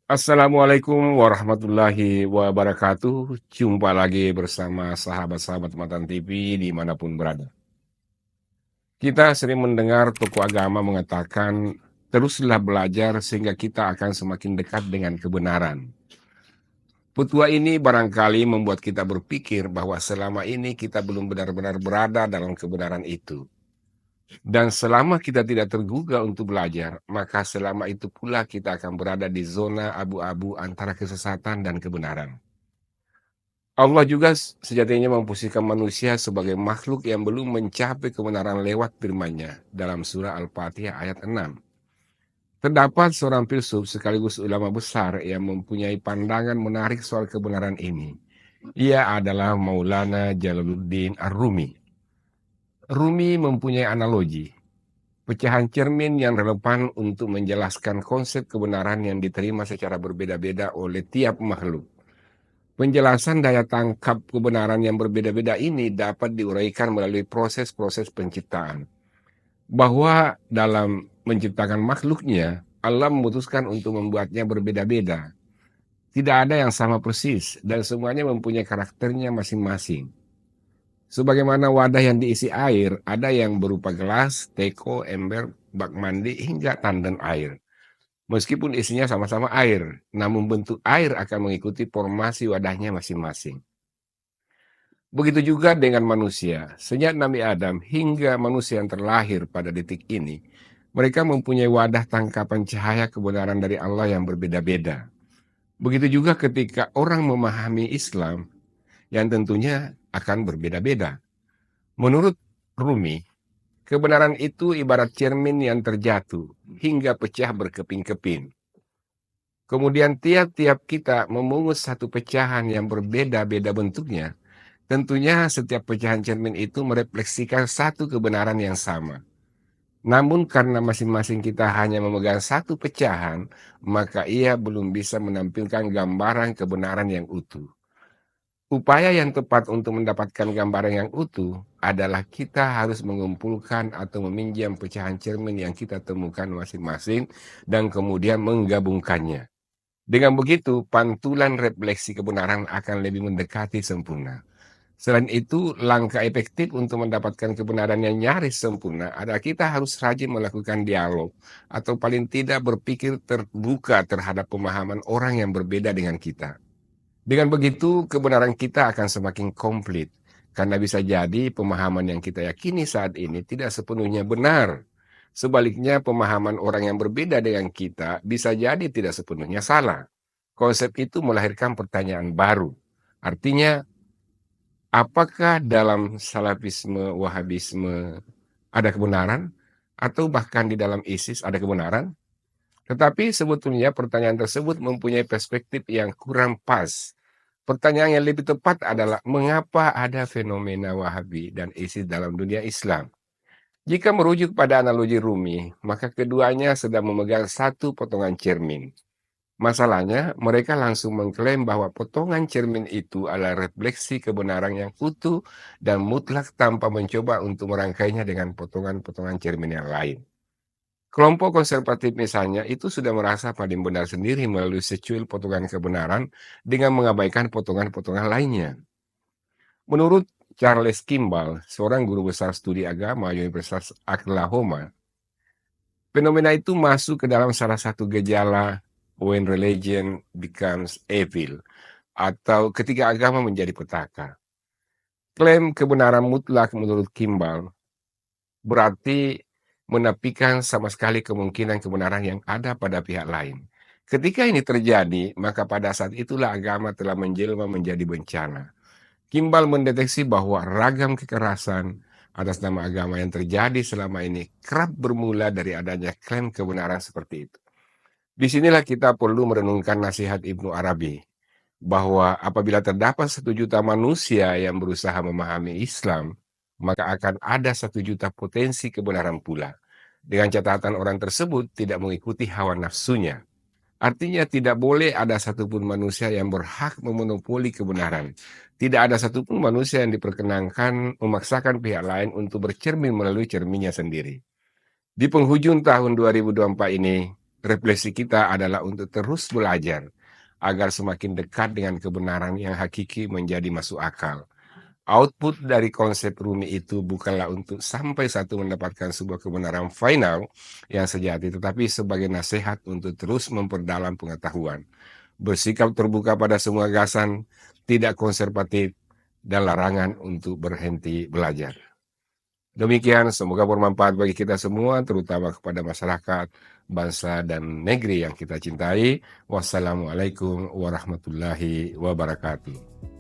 Assalamualaikum warahmatullahi wabarakatuh. Jumpa lagi bersama sahabat-sahabat Matan TV dimanapun berada. Kita sering mendengar tokoh agama mengatakan, teruslah belajar sehingga kita akan semakin dekat dengan kebenaran. Petua ini barangkali membuat kita berpikir bahwa selama ini kita belum benar-benar berada dalam kebenaran itu. Dan selama kita tidak tergugah untuk belajar, maka selama itu pula kita akan berada di zona abu-abu antara kesesatan dan kebenaran. Allah juga sejatinya memposisikan manusia sebagai makhluk yang belum mencapai kebenaran lewat firman-Nya dalam surah Al-Fatihah ayat 6. Terdapat seorang filsuf sekaligus ulama besar yang mempunyai pandangan menarik soal kebenaran ini. Ia adalah Maulana Jalaluddin Ar-Rumi. Rumi mempunyai analogi, pecahan cermin yang relevan untuk menjelaskan konsep kebenaran yang diterima secara berbeda-beda oleh tiap makhluk. Penjelasan daya tangkap kebenaran yang berbeda-beda ini dapat diuraikan melalui proses-proses penciptaan. Bahwa dalam menciptakan makhluknya, Allah memutuskan untuk membuatnya berbeda-beda. Tidak ada yang sama persis, dan semuanya mempunyai karakternya masing-masing. Sebagaimana wadah yang diisi air, ada yang berupa gelas, teko, ember, bak mandi, hingga tandon air. Meskipun isinya sama-sama air, namun bentuk air akan mengikuti formasi wadahnya masing-masing. Begitu juga dengan manusia. Sejak Nabi Adam hingga manusia yang terlahir pada detik ini, mereka mempunyai wadah tangkapan cahaya kebenaran dari Allah yang berbeda-beda. Begitu juga ketika orang memahami Islam, yang tentunya akan berbeda-beda. Menurut Rumi, kebenaran itu ibarat cermin yang terjatuh hingga pecah berkeping-keping. Kemudian tiap-tiap kita memungut satu pecahan yang berbeda-beda bentuknya. Tentunya setiap pecahan cermin itu merefleksikan satu kebenaran yang sama. Namun karena masing-masing kita hanya memegang satu pecahan, maka ia belum bisa menampilkan gambaran kebenaran yang utuh. Upaya yang tepat untuk mendapatkan gambaran yang utuh adalah kita harus mengumpulkan atau meminjam pecahan cermin yang kita temukan masing-masing dan kemudian menggabungkannya. Dengan begitu, pantulan refleksi kebenaran akan lebih mendekati sempurna. Selain itu, langkah efektif untuk mendapatkan kebenaran yang nyaris sempurna adalah kita harus rajin melakukan dialog atau paling tidak berpikir terbuka terhadap pemahaman orang yang berbeda dengan kita. Dengan begitu, kebenaran kita akan semakin komplit, karena bisa jadi pemahaman yang kita yakini saat ini tidak sepenuhnya benar. Sebaliknya, pemahaman orang yang berbeda dengan kita bisa jadi tidak sepenuhnya salah. Konsep itu melahirkan pertanyaan baru. Artinya, apakah dalam salafisme, wahabisme ada kebenaran? Atau bahkan di dalam ISIS ada kebenaran? Tetapi sebetulnya pertanyaan tersebut mempunyai perspektif yang kurang pas. Pertanyaan yang lebih tepat adalah mengapa ada fenomena Wahabi dan ISIS dalam dunia Islam? Jika merujuk pada analogi Rumi, maka keduanya sedang memegang satu potongan cermin. Masalahnya, mereka langsung mengklaim bahwa potongan cermin itu adalah refleksi kebenaran yang utuh dan mutlak tanpa mencoba untuk merangkainya dengan potongan-potongan cermin yang lain. Kelompok konservatif misalnya itu sudah merasa paling benar sendiri melalui secuil potongan kebenaran dengan mengabaikan potongan-potongan lainnya. Menurut Charles Kimball, seorang guru besar studi agama Universitas Oklahoma, fenomena itu masuk ke dalam salah satu gejala when religion becomes evil, atau ketika agama menjadi petaka. Klaim kebenaran mutlak menurut Kimball berarti menafikan sama sekali kemungkinan kebenaran yang ada pada pihak lain. Ketika ini terjadi, maka pada saat itulah agama telah menjelma menjadi bencana. Kimball mendeteksi bahwa ragam kekerasan atas nama agama yang terjadi selama ini kerap bermula dari adanya klaim kebenaran seperti itu. Disinilah kita perlu merenungkan nasihat Ibnu Arabi, bahwa apabila terdapat 1 juta manusia yang berusaha memahami Islam, maka akan ada 1 juta potensi kebenaran pula. Dengan catatan orang tersebut tidak mengikuti hawa nafsunya. Artinya tidak boleh ada satupun manusia yang berhak memonopoli kebenaran. Tidak ada satupun manusia yang diperkenankan memaksakan pihak lain untuk bercermin melalui cerminnya sendiri. Di penghujung tahun 2024 ini, Refleksi kita adalah untuk terus belajar, agar semakin dekat dengan kebenaran yang hakiki menjadi masuk akal. Output dari konsep Rumi itu bukanlah untuk sampai satu mendapatkan sebuah kebenaran final yang sejati, tetapi sebagai nasihat untuk terus memperdalam pengetahuan, bersikap terbuka pada semua gagasan, tidak konservatif, dan larangan untuk berhenti belajar. Demikian, semoga bermanfaat bagi kita semua, terutama kepada masyarakat, bangsa, dan negeri yang kita cintai. Wassalamualaikum warahmatullahi wabarakatuh.